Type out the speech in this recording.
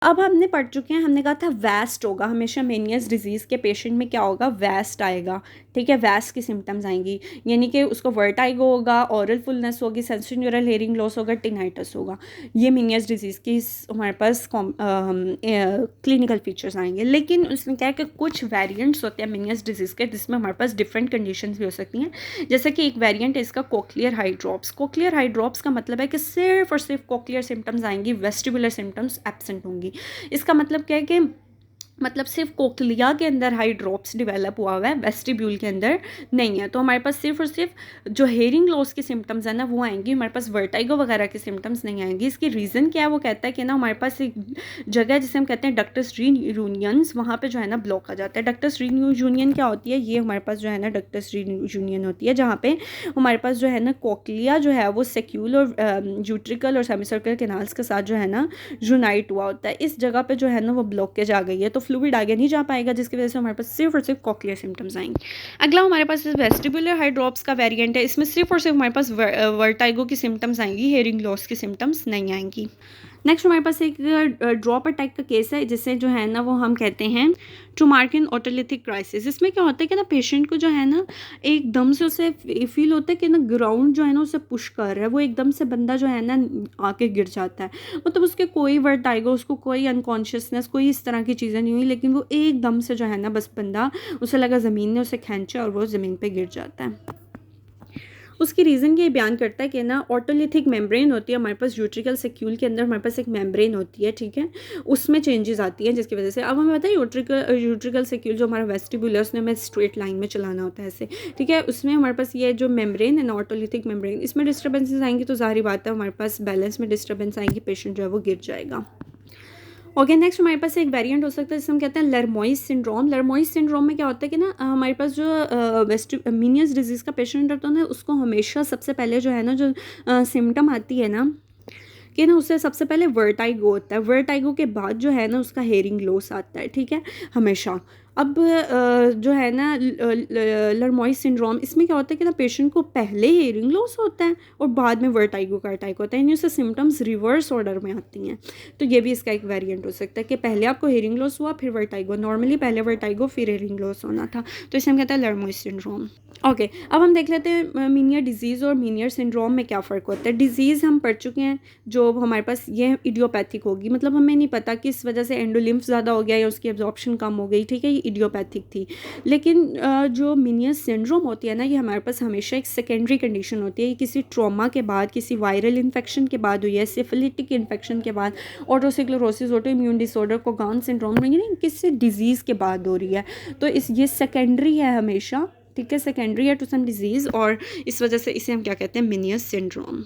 अब हमने पढ़ चुके हैं, हमने कहा था वेस्ट होगा हमेशा मेनियस डिजीज़ के पेशेंट में, क्या होगा, वेस्ट आएगा, ठीक है, वेस्ट की सिम्टम्स आएंगी, यानी कि उसको वर्टाइगो होगा, ऑरल फुलनेस होगी, सेंसरी न्यूरल हेयरिंग लॉस होगा, टिनाइटस होगा। ये मेनियस डिजीज़ की हमारे पास क्लिनिकल फीचर्स आएंगे। लेकिन उसमें क्या है कि कुछ वेरिएंट्स होते हैं मेनियस डिजीज़ के जिसमें हमारे पास डिफरेंट कंडीशंस भी हो सकती हैं। जैसे कि एक वेरिएंट है इसका cochlear high drops. Cochlear high drops का मतलब है कि सिर्फ और सिर्फ कोक्लियर सिम्टम्स आएंगी, वेस्टिबुलर सिम्टम्स एब्सेंट होंगी। इसका मतलब क्या है कि मतलब सिर्फ कोक्लिया के अंदर हाई ड्रॉप्स डेवलप हुआ है, वेस्टिब्यूल के अंदर नहीं है। तो हमारे पास सिर्फ और सिर्फ जो हेयरिंग लॉस की सिम्टम्स है ना वो आएंगी, हमारे पास वर्टाइगो वगैरह के सिम्टम्स नहीं आएंगी। इसकी रीज़न क्या है, वो कहता है कि ना हमारे पास एक जगह जिसे हम कहते हैं डक्टस रीयूनियंस, वहाँ पे जो है ना ब्लॉक आ जाता है। डक्टस रीयूनियन क्या होती है, ये हमारे पास जो है ना डक्टस रीयूनियन होती है, जहाँ पे हमारे पास जो है ना कोक्लिया जो है वो सेक्यूल और यूट्रिकल और सेमिसर्कल कैनाल्स के साथ जो है ना यूनाइट हुआ होता है। इस जगह पे जो है ना वो ब्लॉकेज आ गई है, तो फ्लूइड आगे नहीं जा पाएगा, जिसकी वजह से हमारे पास सिर्फ और सिर्फ कोक्लियर सिम्टम्स आएंगे। अगला हमारे पास वेस्टिबुलर हाई ड्रॉप्स का वेरिएंट है। इसमें सिर्फ और सिर्फ हमारे पास वर्टाइगो की सिम्टम्स आएंगी, हेयरिंग लॉस की सिम्टम्स नहीं आएंगी। नेक्स्ट हमारे पास एक ड्रॉप अटैक का केस है, जिसे जो है ना वो हम कहते हैं ट्रूमार्किन ऑटोलिथिक क्राइसिस। इसमें क्या होता है कि ना पेशेंट को जो है ना एकदम से उसे फील होता है कि ना ग्राउंड जो है ना उसे पुश कर रहा है, वो एकदम से बंदा जो है ना आके गिर जाता है। मतलब उसके कोई वर्टाइगो, उसको कोई अनकॉन्शियसनेस, कोई इस तरह की चीज़ें नहीं हुई, लेकिन वो एकदम से जो है ना बस बंदा, उसे लगा ज़मीन ने उसे खींचा और वो ज़मीन पे गिर जाता है। उसकी रीज़न ये बयान करता है कि ना ऑटोलिथिक मेम्ब्रेन होती है हमारे पास, यूट्रिकल सेक्यूल के अंदर हमारे पास एक मेम्ब्रेन होती है, ठीक है, उसमें चेंजेस आती हैं जिसकी वजह से। अब हमें पता है यूट्रिकल सेक्यूल जो हमारा वेस्टिब्यूल है उसने हमें स्ट्रेट लाइन में चलाना होता है ऐसे, ठीक है, उसमें हमारे पास ये जो मेम्ब्रेन है ना ऑटोलिथिक मेम्ब्रेन, इसमें डिस्टर्बेंसेस आएंगी तो जाहिर बात है हमारे पास बैलेंस में डिस्टर्बेंस आएंगी, पेशेंट जो है वो गिर जाएगा। ओके, नेक्स्ट हमारे पास एक वेरिएंट हो सकता है जिसे हम कहते हैं लर्मोइस सिंड्रोम। लर्मोइस सिंड्रोम में क्या होता है कि ना हमारे पास जो मीनियस डिजीज़ का पेशेंट होता है ना उसको हमेशा सबसे पहले जो है ना जो सिम्टम आती है ना कि ना उससे सबसे पहले वर्टाइगो होता है। वर्टाइगो के बाद जो है ना उसका हेयरिंग लॉस आता है, ठीक है, हमेशा। अब जो है ना लर्मोइस सिंड्रोम, इसमें क्या होता है कि ना पेशेंट को पहले हेयरिंग लॉस होता है और बाद में वर्टाइगो का अटैक होता है, यानी उससे सिम्टम्स रिवर्स ऑर्डर में आती हैं। तो ये भी इसका एक वेरिएंट हो सकता है कि पहले आपको हेयरिंग लॉस हुआ फिर वर्टाइगो, नॉर्मली पहले वर्टाइगो फिर हेयरिंग लॉस होना था, तो इसे हम कहते हैं लर्मोइस सिंड्रोम। ओके, अब हम देख लेते हैं मीनियर डिजीज़ और मीनियर सिंड्रोम में क्या फ़र्क होता है। डिजीज़ हम पढ़ चुके हैं, जो हमारे पास ये इडियोपैथिक होगी, मतलब हमें नहीं पता किस वजह से एंडोलिम्फ ज़्यादा हो गया या उसकी एब्जॉर्प्शन कम हो गई, ठीक है, ये इडियोपैथिक थी। लेकिन जो मीनियर सिंड्रोम होती है ना ये हमारे पास हमेशा एक सेकेंडरी कंडीशन होती है, ये किसी ट्रॉमा के बाद, किसी वायरल इन्फेक्शन के बाद हुई है, सिफिलिटिक इन्फेक्शन के बाद, otosclerosis, auto immune disorder, कोगान syndrome, यानी किसी डिजीज़ के बाद हो रही है। तो ये सेकेंडरी है हमेशा, ठीक है, सेकेंडरी है टू सम डिजीज़, और इस वजह से इसे हम क्या कहते हैं, मीनियर सिंड्रोम।